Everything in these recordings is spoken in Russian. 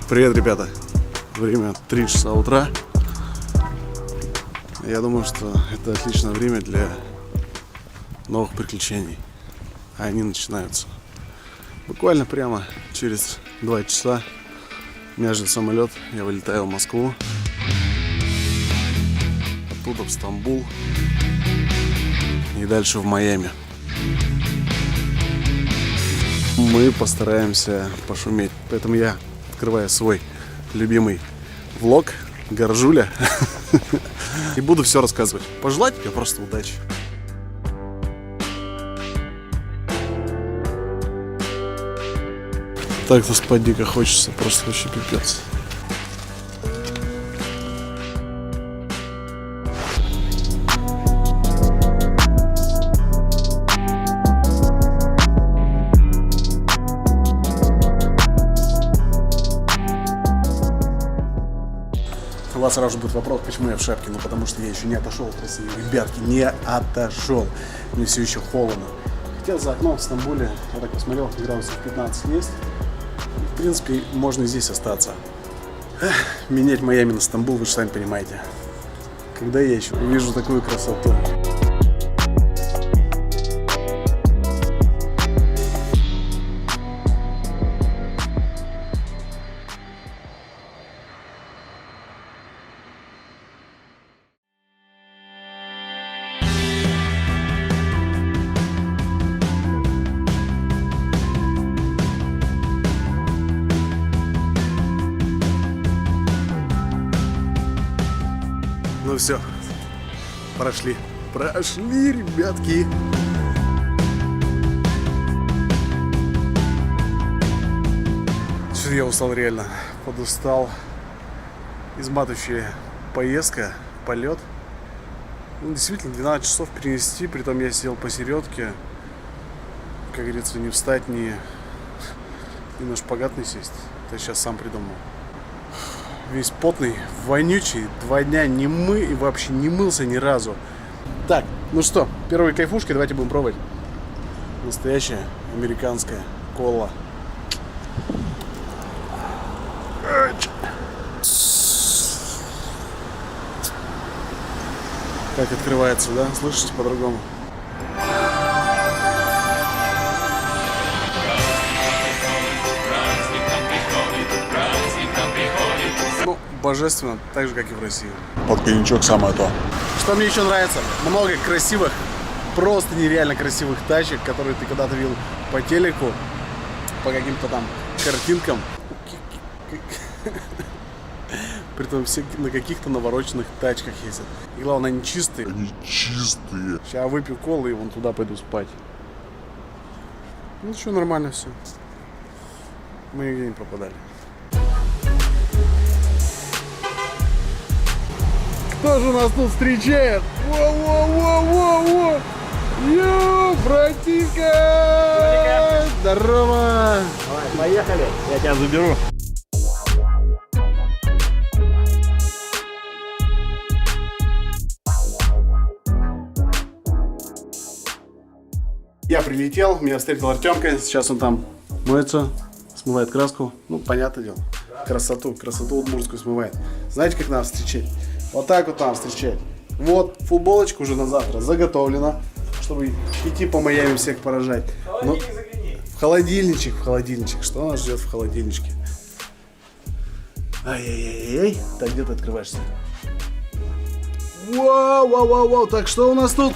Привет, ребята. Время 3 часа утра. Я думаю, что это отличное время для новых приключений. А они начинаются буквально прямо через 2 часа. Меня ждет самолет. Я вылетаю в Москву. Оттуда в Стамбул. И дальше в Майами. Мы постараемся пошуметь. Поэтому я открываю свой любимый влог Горжуля. И буду все рассказывать. Пожелать тебе просто удачи. Так-то спать дико хочется. Просто вообще пипец. У вас сразу же будет вопрос, почему я в шапке. Ну потому что я еще не отошел от России. Ребятки, не отошел. Мне все еще холодно. Хотел за окном в Стамбуле, я так посмотрел, градусов 15 есть. В принципе, можно и здесь остаться. Менять Майами на Стамбул, вы же сами понимаете. Когда я еще увижу такую красоту. Ну все, прошли, ребятки. Что-то я устал реально, подустал. Изматывающая поездка, полет. Ну, действительно, 12 часов перенести, притом я сидел посередке. Как говорится, не встать, ни на шпагат не сесть. Это сейчас сам придумал. Весь потный, вонючий, 2 дня не и вообще не мылся ни разу. Так, ну что, первые кайфушки, давайте будем пробовать. Настоящая американская кола. Как открывается, да? Слышите по-другому? Божественно, так же, как и в России. Под коньячок самое то. Что мне еще нравится? Много красивых, просто нереально красивых тачек, которые ты когда-то видел по телеку, по каким-то там картинкам. Притом все на каких-то навороченных тачках ездят. И главное, они чистые. Они чистые. Сейчас выпью колы и вон туда пойду спать. Ну что, нормально все. Мы нигде не пропадали. Кто же нас тут встречает? Во-во-во-во-во! Йоу, братишка! Здорово! Давай, поехали, я тебя заберу. Я прилетел, меня встретил Артемка. Сейчас он там моется, смывает краску. Ну, понятное дело. Красоту удмуртскую смывает. Знаете, как нас встречать? Вот так вот нам встречать. Вот, футболочка уже на завтра заготовлена, чтобы идти по Майами всех поражать. Но в холодильничек. Что нас ждет в холодильничке? Ай-яй-яй-яй. Так, где ты открываешься? Вау. Так, что у нас тут?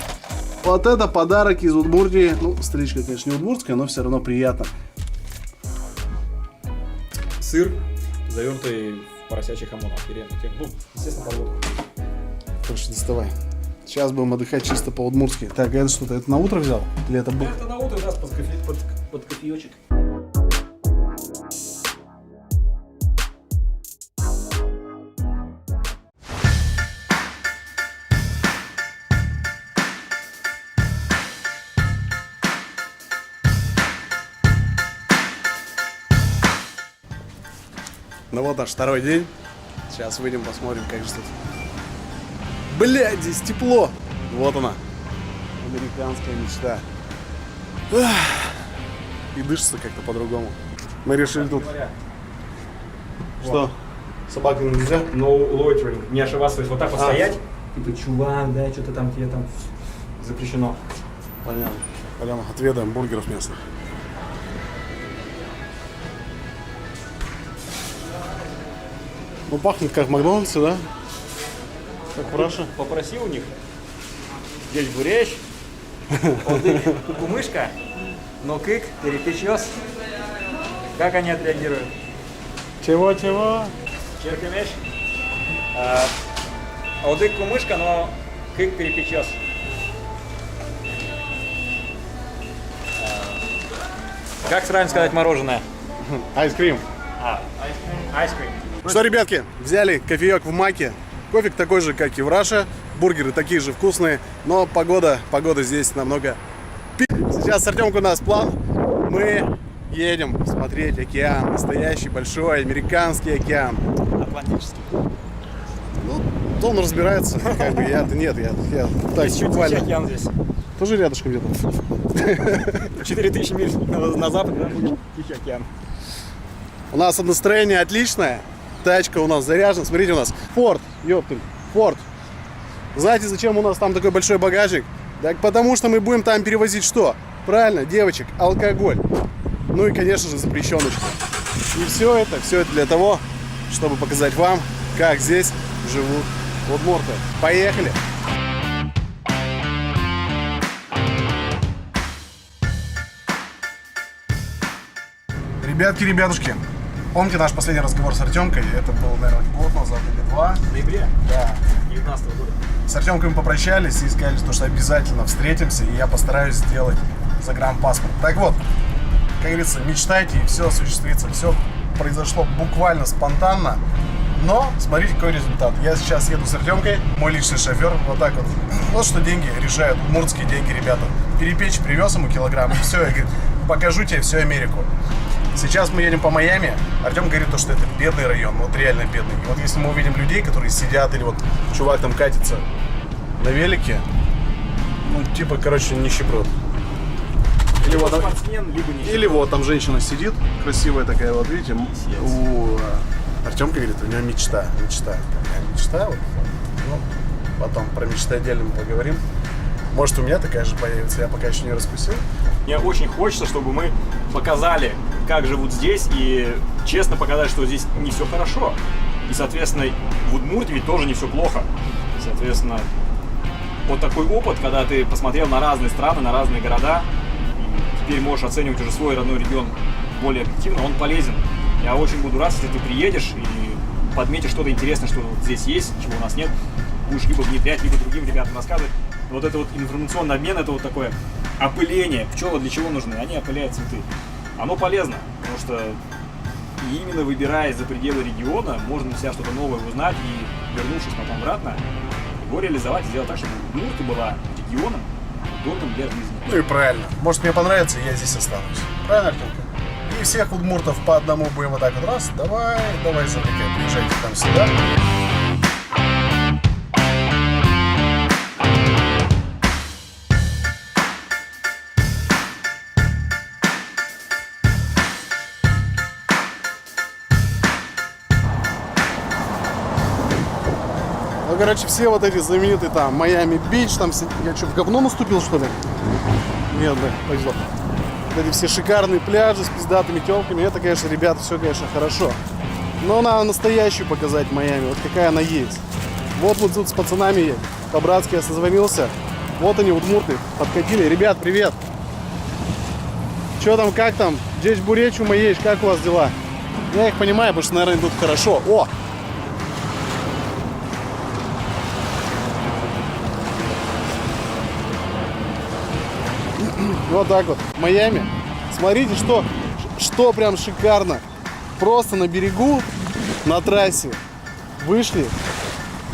Вот это подарок из Удмуртии. Ну, стричка, конечно, не удмуртская, но все равно приятно. Сыр, завернутый в поросячий хамон. Ну, естественно, подводку. Короче, доставай. Сейчас будем отдыхать чисто по-удмуртски. Так, это что-то, это на утро взял? Или это был? Это на утро, да, под кофеечек. Ну вот наш второй день. Сейчас выйдем, посмотрим, как же тут. Блядь, здесь тепло. Вот она. Американская мечта. И дышится как-то по-другому. Мы решили тут Что? Собакам нельзя? No loitering. Не ошибаться, то есть вот так вот А. стоять. Типа, чувак, да, что-то там тебе там запрещено. Понятно. Пойдем отведаем бургеров местных. Ну, пахнет как в Макдональдсе, да? Как в Раше. Попроси у них. Здесь буряч, кукумышка, нокык, перепечёс. Как они отреагируют? Чего? Черкамеш. Одык кумышка, но кык перепечёс. Как правильно сказать мороженое? Айскрим. Айскрим. Что, ребятки, взяли кофеек в Маке. Кофик такой же, как и в Раше. Бургеры такие же вкусные. Но погода здесь намного Сейчас с Артемкой у нас план. Мы едем смотреть океан. Настоящий, большой, американский океан. Атлантический. Ну, то он разбирается. Как бы я-то нет, я так Есть чуть буквально. океан здесь. Тоже рядышком где-то. 4000 миль на запад, да, будет Тихий океан. У нас настроение отличное. Тачка у нас заряжена. Смотрите, у нас Ford, ёптель, Ford. Знаете, зачем у нас там такой большой багажник? Так потому что мы будем там перевозить что? Правильно, девочек, алкоголь. Ну и, конечно же, запрещеночку. И все это для того, чтобы показать вам, как здесь живут удмурты. Поехали! Ребятки, ребятушки, помните наш последний разговор с Артемкой? Это был, наверное, год назад или два. В ноябре Да. 2019 года. С Артемкой мы попрощались и сказали, что обязательно встретимся, и я постараюсь сделать загранпаспорт. Так вот, как говорится, мечтайте, и все осуществится. Все произошло буквально спонтанно, но смотрите, какой результат. Я сейчас еду с Артемкой, мой личный шофер, вот так вот. Вот что деньги решают, удмуртские деньги, ребята. Перепечь привез ему килограмм, и все, я говорю, покажу тебе всю Америку. Сейчас мы едем по Майами. Артем говорит, что это бедный район, вот реально бедный. И вот если мы увидим людей, которые сидят, или вот чувак там катится на велике, ну типа, короче, нищеброд. Или вот, спортсмен, либо не. или вот там женщина сидит, красивая такая, вот видите, у Артемка говорит, у нее мечта. Такая мечта, вот. Ну, потом про мечты отдельно мы поговорим. Может, у меня такая же появится, я пока еще не раскусил. Мне очень хочется, чтобы мы показали, как живут здесь, и честно показать, что здесь не все хорошо. И, соответственно, в Удмуртии ведь тоже не все плохо. Соответственно, вот такой опыт, когда ты посмотрел на разные страны, на разные города, и теперь можешь оценивать уже свой родной регион более объективно, он полезен. Я очень буду рад, если ты приедешь и подметишь что-то интересное, что вот здесь есть, чего у нас нет. Будешь либо внедрять, либо другим ребятам рассказывать. Вот это вот информационный обмен, это вот такое опыление. Пчелы для чего нужны? Они опыляют цветы. Оно полезно, потому что именно выбираясь за пределы региона, можно для себя что-то новое узнать и, вернувшись потом обратно, его реализовать, сделать так, чтобы Удмуртия была регионом, удобным для жизни. Ну и правильно. Может, мне понравится, и я здесь останусь. Правильно, Артемка? И всех удмуртов по одному будем вот так вот раз. Давай, завлекай, приезжайте там сюда. Ну, короче, все вот эти знаменитые там Майами-Бич, там все... Я что, в говно наступил, что ли? Нет, да, повезло. Вот эти все шикарные пляжи с пиздатыми телками, это, конечно, ребята, все, конечно, хорошо. Но надо настоящую показать Майами, вот какая она есть. Вот мы тут с пацанами по-братски я созвонился. Вот они, удмурты, подкатили. Ребят, привет! Че там, как там? Здесь буречу моей, как у вас дела? Я их понимаю, потому что, наверное, идут хорошо. О! Вот так вот, в Майами. Смотрите, что прям шикарно. Просто на берегу, на трассе вышли,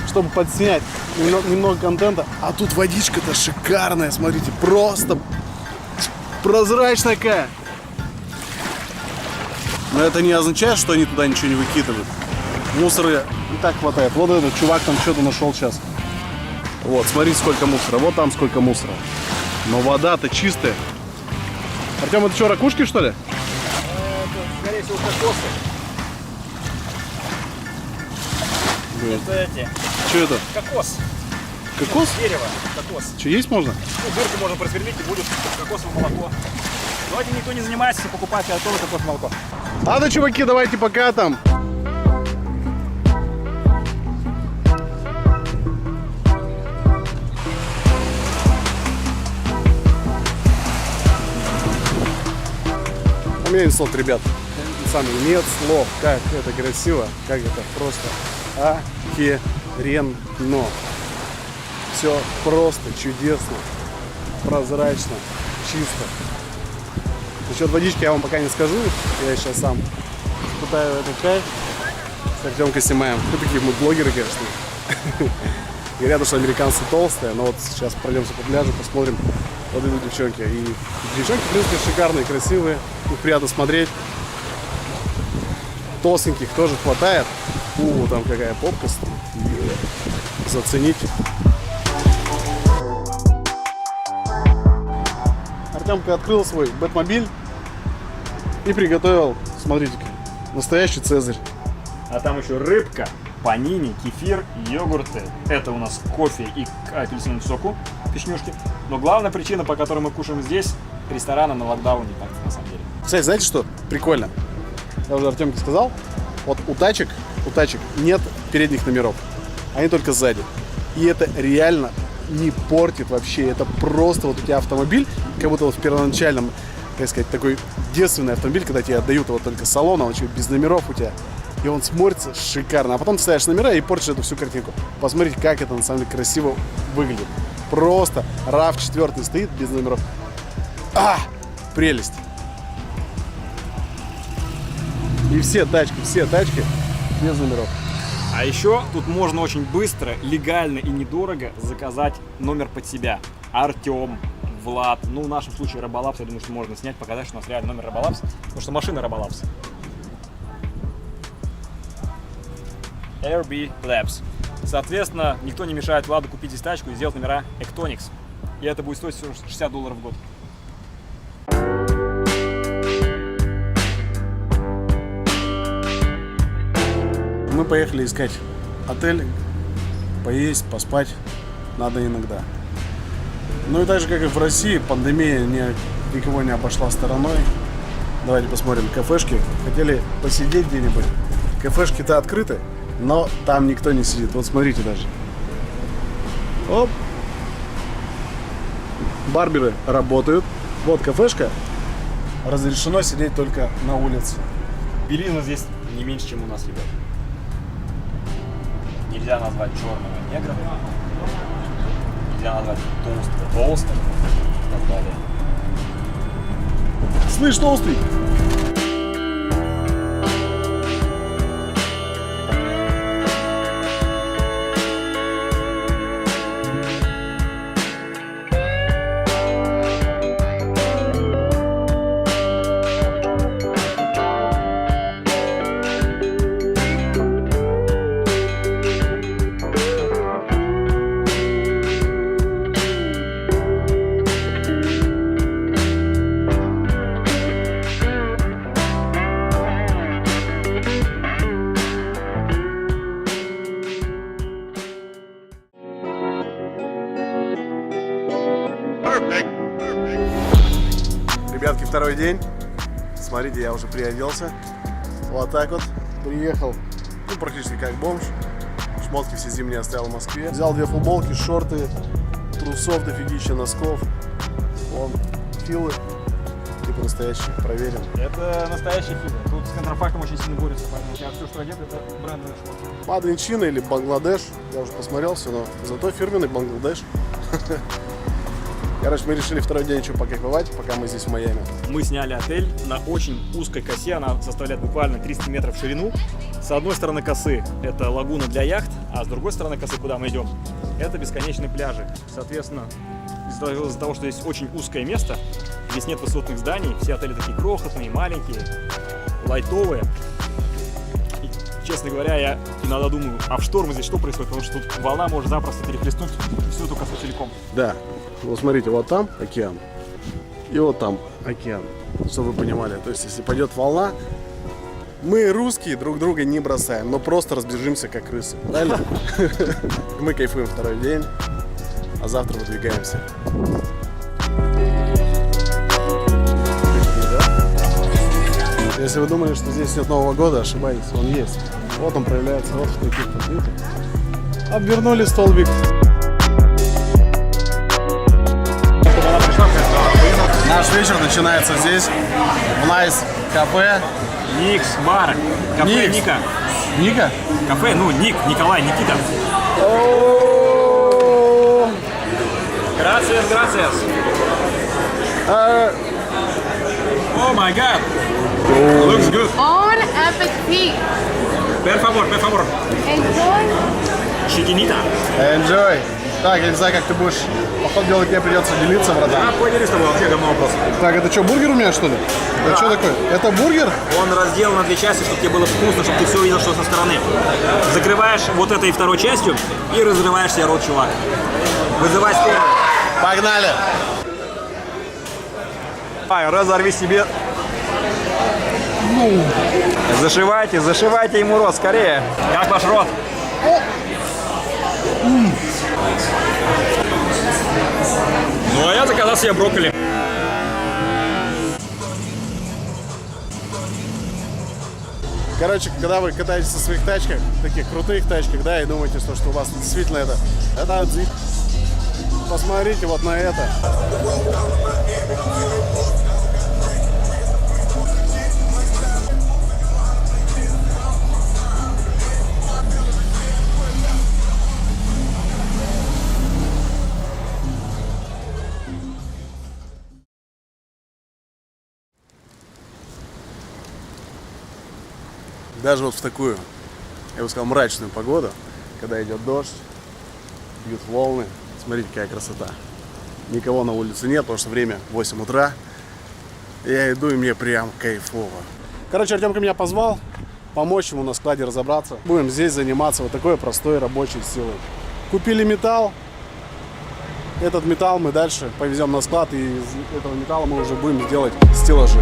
чтобы подснять немного контента. А тут водичка-то шикарная, смотрите, просто прозрачная такая. Но это не означает, что они туда ничего не выкидывают. Мусора и так хватает. Вот этот чувак там что-то нашел сейчас. Вот, смотрите, сколько мусора. Вот там сколько мусора. Но вода-то чистая. Артем, это что, ракушки, что ли? Это, скорее всего, кокосы. Это эти, Что это? кокос. Кокос? Дерево, кокос. Что, есть можно? Ну, дырку можно просверлить и будет кокосовое молоко. Но этим никто не занимается, все покупают готовое кокосовое молоко. А ну, чуваки, давайте пока там. У меня нет слов, ребят. Самый нет слов. Как это красиво, как это просто охеренно. Все просто чудесно, прозрачно, чисто. Насчет водички я вам пока не скажу. Я сейчас сам испытаю этот кайф. С Артемкой снимаем. Ну, такие мы блогеры, конечно. Говорят, что американцы толстые, но вот сейчас пройдемся по пляжу, посмотрим. Вот идут девчонки. И девчонки, в принципе, шикарные, красивые. Их приятно смотреть. Толстеньких тоже хватает. Там какая попка стоит. Заценить. Артемка открыл свой бэтмобиль и приготовил, смотрите-ка, настоящий цезарь. А там еще рыбка, панини, кефир, йогурты. Это у нас кофе и к апельсиновому соку, печнюшки. Но главная причина, по которой мы кушаем здесь, ресторана на локдауне, так на самом деле. Кстати, знаете что? Прикольно. Я уже Артемке сказал. Вот у тачек нет передних номеров. Они только сзади. И это реально не портит вообще. Это просто вот у тебя автомобиль, как будто вот в первоначальном, так сказать, такой девственный автомобиль, когда тебе отдают его только салон, а он еще без номеров у тебя. И он смотрится шикарно. А потом ты ставишь номера и портишь эту всю картинку. Посмотрите, как это на самом деле красиво выглядит. Просто RAV4 стоит без номеров. Прелесть. И все тачки без номеров. А еще тут можно очень быстро, легально и недорого заказать номер под себя. Артем, Влад, ну в нашем случае Роболапс, я думаю, что можно снять, показать, что у нас реально номер Роболапс, потому что машина Роболапс. RB Labs. Соответственно, никто не мешает Владу купить здесь тачку и сделать номера Ectonix. И это будет стоить всего $60 в год. Мы поехали искать отель, поесть, поспать надо иногда. Ну и так же, как и в России, пандемия никого не обошла стороной. Давайте посмотрим кафешки. Хотели посидеть где-нибудь. Кафешки-то открыты, но там никто не сидит. Вот смотрите даже. Оп. Барберы работают. Вот кафешка. Разрешено сидеть только на улице. Белизна здесь не меньше, чем у нас, ребят. Нельзя назвать черного негром, нельзя назвать толстого толстым и так далее. Слышь, толстый! Ребятки, второй день. Смотрите, я уже приоделся. Вот так вот. Приехал, ну, практически как бомж. Шмотки все зимние оставил в Москве. Взял 2 футболки, шорты, трусов дофигища, носков. Вон, филы. Типа настоящие, проверим. Это настоящий фидер. Тут с контрафактом очень сильно борются, поэтому я все, что одет, это брендовые шмотки. Made in China или Бангладеш. Я уже посмотрел все, но зато фирменный Бангладеш. Короче, мы решили второй день еще покайфовать, пока мы здесь в Майами. Мы сняли отель на очень узкой косе, она составляет буквально 300 метров в ширину. С одной стороны косы это лагуна для яхт, а с другой стороны косы, куда мы идем, это бесконечные пляжи. Соответственно, из-за того, что здесь очень узкое место, здесь нет высотных зданий, все отели такие крохотные, маленькие, лайтовые. И, честно говоря, я иногда думаю, а в шторм здесь что происходит, потому что тут волна может запросто перехлестнуть всю эту косу целиком. Да. Вот смотрите, вот там океан, и вот там океан, чтобы вы понимали. То есть, если пойдет волна, Мы, русские, друг друга не бросаем, но просто разбежимся, как крысы. Правильно? Мы кайфуем второй день, а завтра выдвигаемся. Если вы думали, что здесь нет Нового года, ошибаетесь, он есть. Вот он проявляется вот в таких вот. Обвернули столбик. Наш вечер начинается здесь, в Nice кафе. Никс, бар, кафе Никс. Ника. Ника? Кафе, ну, Ник, Николай, Никита. Gracias, gracias. Oh my god. Looks good. Bon appetit. Per favor, per favor. Enjoy. Chiquinita. Enjoy. Так, я не знаю, как ты будешь. Походу дела, тебе придется делиться, братан. А, поделись с тобой, вообще говно вопрос. Так, это что, бургер у меня, что ли? Это что такое? Это бургер? Он разделан на две части, чтобы тебе было вкусно, чтобы ты все видел, что со стороны. Закрываешь вот этой второй частью и разрываешь себе рот, чувак. Вызывай скорую. Погнали! Разорви себе. Зашивайте, зашивайте ему рот, скорее. Как ваш рот? Ну, а я заказал себе брокколи. Короче, когда вы катаетесь на своих тачках, таких крутых тачках, да, и думаете, что у вас действительно это отзыв. Посмотрите вот на это. Даже вот в такую, я бы сказал, мрачную погоду, когда идет дождь, бьют волны. Смотрите, какая красота. Никого на улице нет, потому что время 8 утра. Я иду, и мне прям кайфово. Короче, Артемка меня позвал помочь ему на складе разобраться. Будем здесь заниматься вот такой простой рабочей силой. Купили металл. Этот металл мы дальше повезем на склад, и из этого металла мы уже будем делать стеллажи.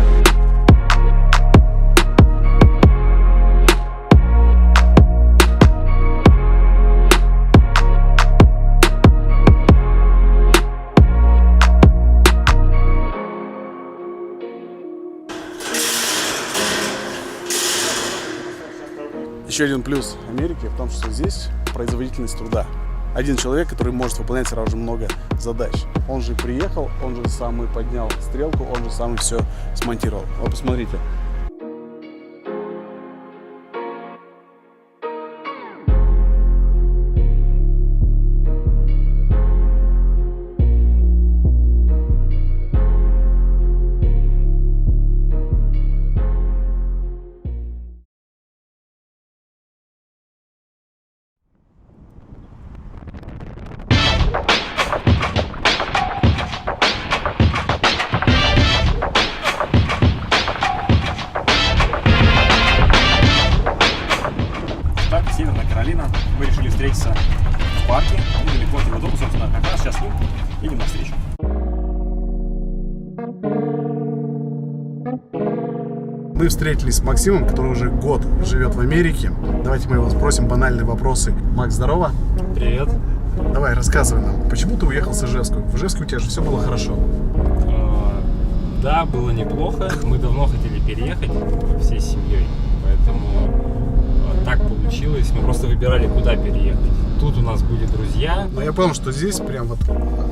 Еще один плюс Америки в том, что здесь производительность труда. Один человек, который может выполнять сразу же много задач. Он же приехал, он же сам и поднял стрелку, он же сам и все смонтировал. Вот посмотрите. Северная Каролина. Мы решили встретиться в парке, недалеко от его дома, собственно, как раз сейчас с ним едем навстречу. Мы встретились с Максимом, который уже год живет в Америке. Давайте мы его спросим банальные вопросы. Макс, здорово. Привет. Давай, рассказывай нам, почему ты уехал с Ижевска? В Ижевске у тебя же все было хорошо. Да, было неплохо. Мы давно хотели переехать всей семьей, поэтому так получилось. Мы просто выбирали, куда переехать. Тут у нас были друзья. Но я понял, что здесь прям вот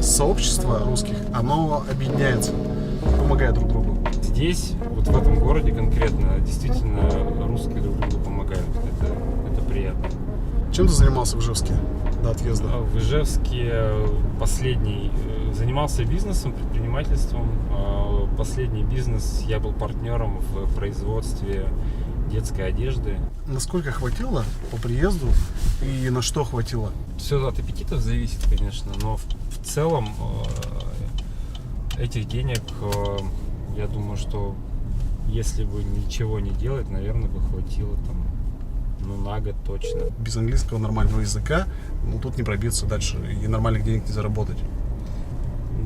сообщество русских, оно объединяется, помогает друг другу. Здесь, вот в этом городе конкретно, действительно русские друг другу помогают. Это приятно. Чем ты занимался в Ижевске до отъезда? В Ижевске занимался бизнесом, предпринимательством. Последний бизнес я был партнером в производстве детской одежды. Насколько хватило по приезду и на что хватило? Все от аппетитов зависит, конечно, но в целом этих денег, я думаю, что если бы ничего не делать, наверное, бы хватило там, на год точно. Без английского нормального языка, тут не пробиться дальше и нормальных денег не заработать.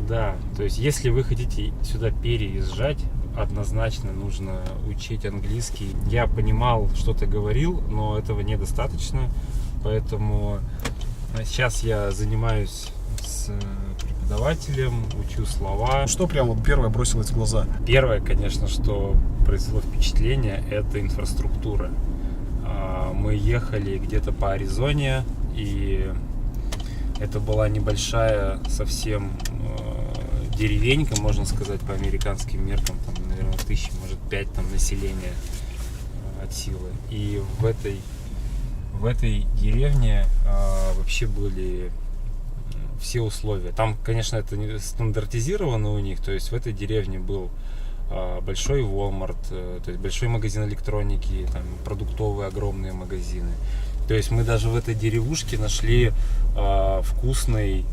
Да, то есть если вы хотите сюда переезжать, однозначно нужно учить английский. Я понимал, что ты говорил, но этого недостаточно, поэтому сейчас я занимаюсь с преподавателем, учу слова. Что прям вот первое бросилось в глаза? Первое, конечно, что произвело впечатление, это инфраструктура. Мы ехали где-то по Аризоне, и это была небольшая совсем деревенька, можно сказать, по американским меркам, там, наверное, 1000, может, 5 там населения от силы. И в этой деревне вообще были все условия. Там, конечно, это не стандартизировано у них, то есть в этой деревне был большой Walmart, то есть большой магазин электроники, там продуктовые огромные магазины. То есть мы даже в этой деревушке нашли вкусную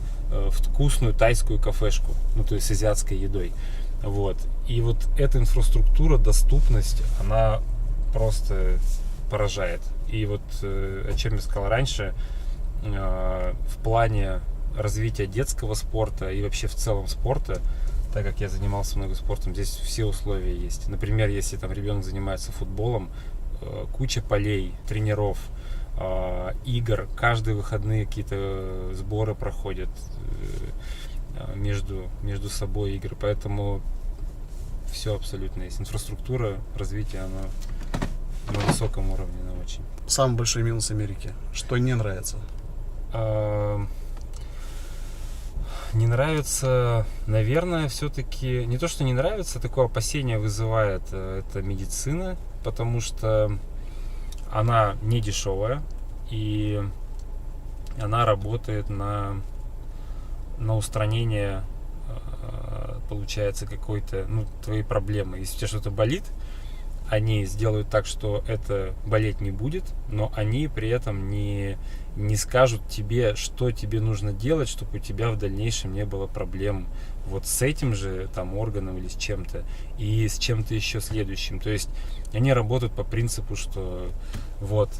тайскую кафешку, ну то есть с азиатской едой. Вот. И вот эта инфраструктура, доступность, она просто поражает. И вот о чем я сказал раньше, в плане развития детского спорта и вообще в целом спорта, так как я занимался много спортом, здесь все условия есть. Например, если там ребенок занимается футболом, куча полей, тренеров, игр, каждые выходные какие-то сборы проходят между собой игры, поэтому все абсолютно есть. Инфраструктура, развитие, она на высоком уровне, она очень. Самый большой минус Америки. Что не нравится? Не нравится, наверное, все-таки, не то, что не нравится, такое опасение вызывает это медицина, потому что она не дешевая, и она работает на устранение, получается, какой-то, твоей проблемы. Если у тебя что-то болит, они сделают так, что это болеть не будет, но они при этом не скажут тебе, что тебе нужно делать, чтобы у тебя в дальнейшем не было проблем вот с этим же там органом или с чем-то, и с чем-то еще следующим. То есть они работают по принципу, что вот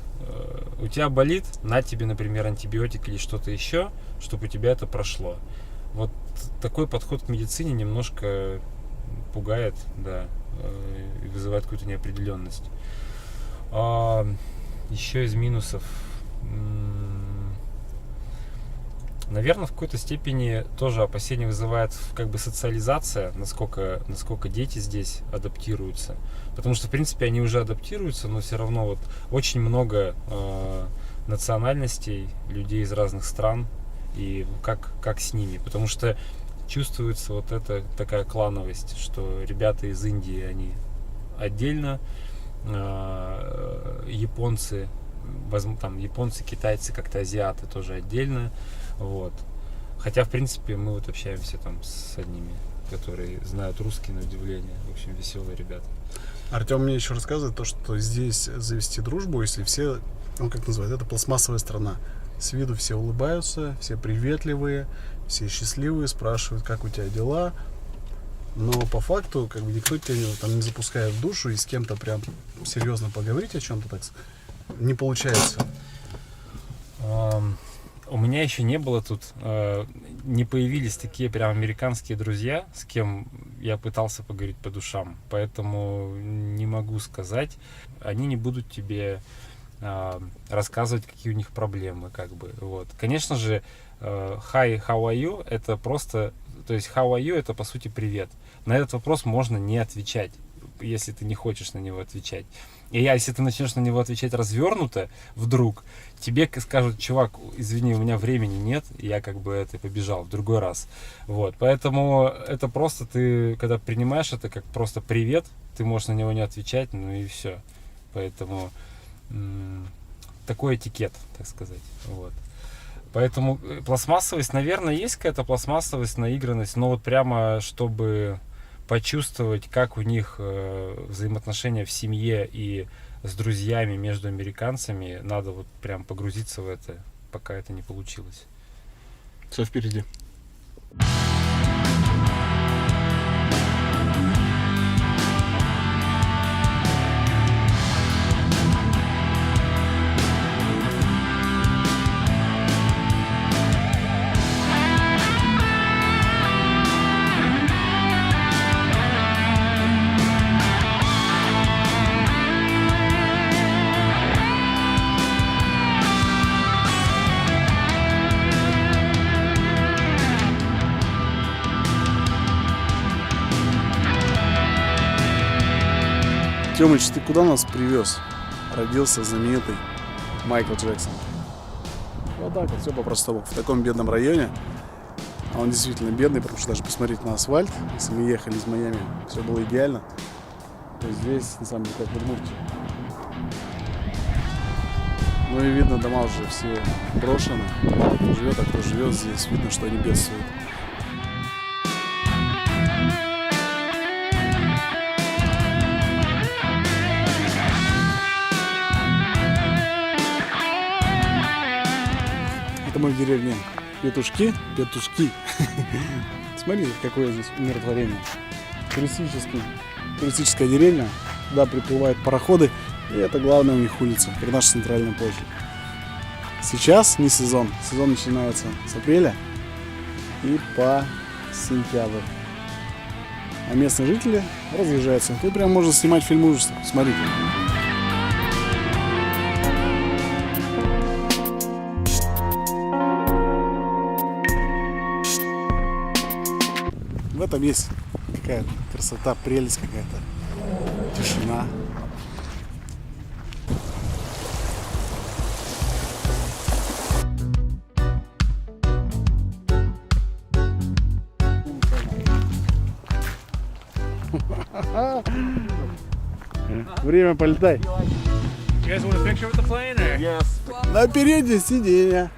у тебя болит, на тебе, например, антибиотик или что-то еще, чтобы у тебя это прошло. Вот такой подход к медицине немножко пугает, да, и вызывает какую-то неопределенность. Еще из минусов, наверное, в какой-то степени тоже опасение вызывает как бы социализация, насколько дети здесь адаптируются. Потому что, в принципе, они уже адаптируются, но все равно вот очень много национальностей, людей из разных стран, и как с ними. Потому что чувствуется вот эта такая клановость, что ребята из Индии, они отдельно, японцы, китайцы, как-то азиаты тоже отдельно, вот. Хотя, в принципе, мы вот общаемся там с одними, которые знают русский, на удивление. В общем, веселые ребята. Артем мне еще рассказывает то, что здесь завести дружбу, если все, как называют, это пластмассовая страна. С виду все улыбаются, все приветливые, все счастливые, спрашивают, как у тебя дела. Но по факту, как бы никто тебя там не запускает в душу, и с кем-то прям серьезно поговорить о чем-то так не получается. У меня еще не было тут, не появились такие прям американские друзья, с кем я пытался поговорить по душам, поэтому не могу сказать. Они не будут тебе рассказывать, какие у них проблемы, как бы, вот. Конечно же, hi, how are you, это просто, то есть how are you, это по сути привет. На этот вопрос можно не отвечать, если ты не хочешь на него отвечать. И если ты начнешь на него отвечать развернуто, вдруг тебе скажут: чувак, извини, у меня времени нет, и я как бы это побежал в другой раз. Вот, поэтому это просто ты, когда принимаешь это как просто привет, ты можешь на него не отвечать, ну и все. Поэтому такой этикет, так сказать. Вот. Поэтому пластмассовость, наверное, есть какая-то пластмассовость, наигранность, но вот прямо чтобы почувствовать, как у них взаимоотношения в семье и с друзьями между американцами, надо вот прям погрузиться в это, пока это не получилось. Все впереди. Тёмыч, ты куда нас привез? Родился знаменитый Майкл Джексон. Вот так вот, все по-простому. В таком бедном районе. А он действительно бедный, потому что даже посмотреть на асфальт, если мы ехали из Майами, все было идеально, то здесь, на самом деле, как в Удмуртии. Ну и видно, дома уже все брошены. Кто живет, а кто живет здесь, видно, что они бедствуют. Это мы в деревне Петушки. Смотрите, какое здесь умиротворение. Туристическая деревня. Туда приплывают пароходы. И это главная у них улица, как наша центральная площадь. Сейчас не сезон. Сезон начинается с апреля и по сентябрь. А местные жители разъезжаются. Тут прям можно снимать фильм ужасов. Смотрите. В этом есть какая-то красота, прелесть какая-то, тишина. Время полетай. На переднее сиденье.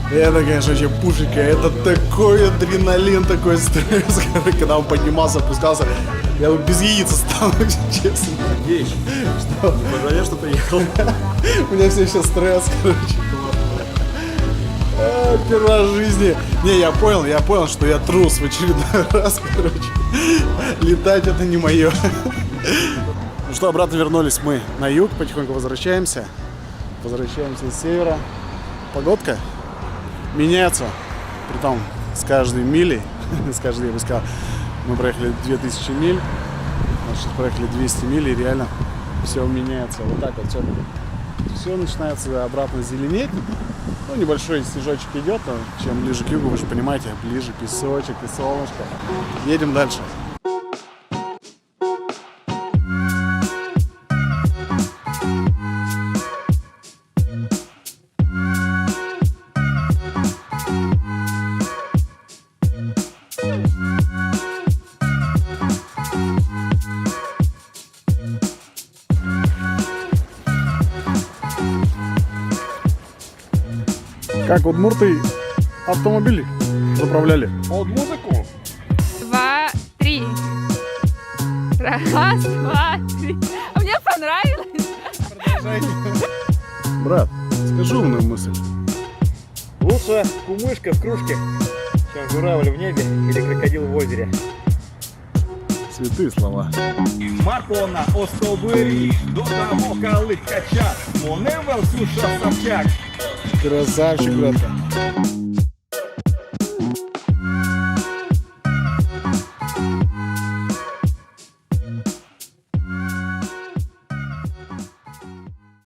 Это, конечно, вообще пушечка. Это такой адреналин, такой стресс. Когда он поднимался, опускался, я бы без яиц стал, честно. Вещь. Что? Не пожалеешь, что приехал? У меня все еще стресс, короче. Первый раз в жизни. Не, я понял, что я трус в очередной раз, короче. Летать это не мое. Ну что, обратно вернулись мы на юг, потихоньку возвращаемся. Возвращаемся с севера. Погодка меняется, притом с каждой милей, с каждой, я бы сказал, мы проехали 2000 миль, значит, проехали 200 миль, и реально все меняется. Вот так вот все начинается обратно зеленеть. Ну, небольшой снежочек идет, но чем ближе к югу, вы же понимаете, ближе песочек и солнышко. Едем дальше. Как удмурты автомобили заправляли? Под музыку? 2, 3. Раз, два, три. А мне понравилось. Брат, скажи умную мысль. Лучше кумышка в кружке, чем журавль в небе или крокодил в озере. Святые слова. Маркона Остобырі, до того коли качат, Моневел Сюша Собчак. Красавчик, братка.